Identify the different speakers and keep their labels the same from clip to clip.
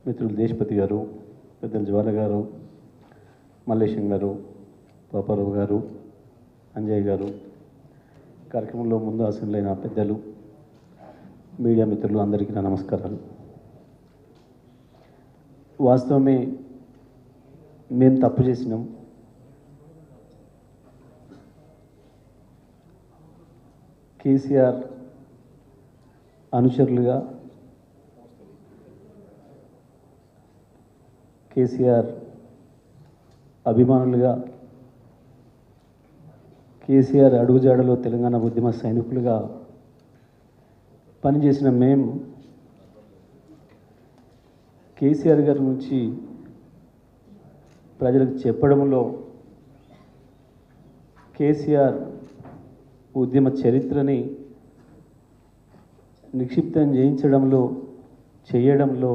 Speaker 1: మిత్రులు దేశపతి గారు, పెద్దలు జ్వాల గారు, మల్లేశం గారు, పాపారావు గారు, అంజయ్ గారు, కార్యక్రమంలో ముందు ఆసనులైన పెద్దలు, మీడియా మిత్రులు అందరికీ నా నమస్కారాలు. వాస్తవమే మేము తప్పు చేసినాం. కేసీఆర్ అనుచరులుగా, కేసీఆర్ అభిమానులుగా, కేసీఆర్ అడుగుజాడలో తెలంగాణ ఉద్యమ సైనికులుగా పనిచేసిన మేము కేసీఆర్ గారి నుంచి ప్రజలకు చెప్పడంలో, కేసీఆర్ ఉద్యమ చరిత్రని నిక్షిప్తం చేయడంలో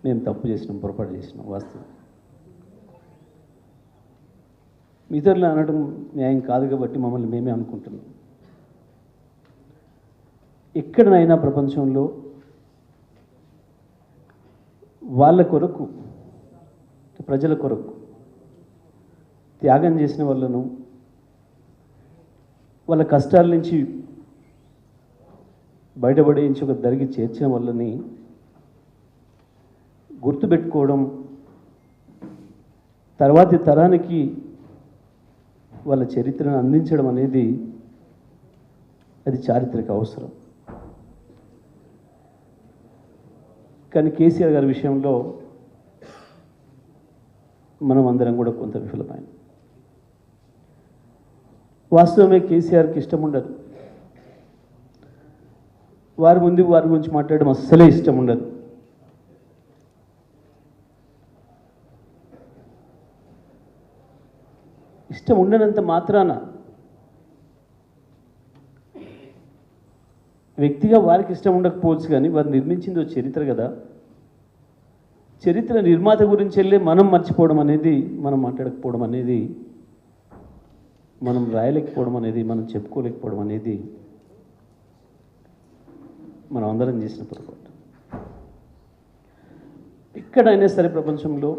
Speaker 1: మేము తప్పు చేసినాం, పొరపాటు చేసినాం. వాస్తవం ఇతరులు అనడం న్యాయం కాదు కాబట్టి మమ్మల్ని మేమే అనుకుంటున్నాం. ఎక్కడనైనా ప్రపంచంలో వాళ్ళ కొరకు, ప్రజల కొరకు త్యాగం చేసిన వాళ్ళను, వాళ్ళ కష్టాల నుంచి బయటపడేయించి ఒక దరికి చేర్చిన వాళ్ళని గుర్తుపెట్టుకోవడం, తర్వాతి తరానికి వాళ్ళ చరిత్రను అందించడం అనేది అది చారిత్రక అవసరం. కానీ కేసీఆర్ గారి విషయంలో మనం అందరం కూడా కొంత విఫలమైన. వాస్తవమే కేసీఆర్కి ఇష్టం ఉండదు, వారి గురించి మాట్లాడడం అస్సలే ఇష్టం ఉండదు. ఇష్టం ఉండనంత మాత్రాన వ్యక్తిగా వారికి ఇష్టం ఉండకపోవచ్చు, కానీ వారు నిర్మించింది ఒక చరిత్ర కదా. చరిత్ర నిర్మాత గురించి వెళ్ళే మనం మర్చిపోవడం అనేది, మనం మాట్లాడకపోవడం అనేది, మనం రాయలేకపోవడం అనేది, మనం చెప్పుకోలేకపోవడం అనేది మనం అందరం చేసిన పొరపాటు. ఎక్కడైనా సరే ప్రపంచంలో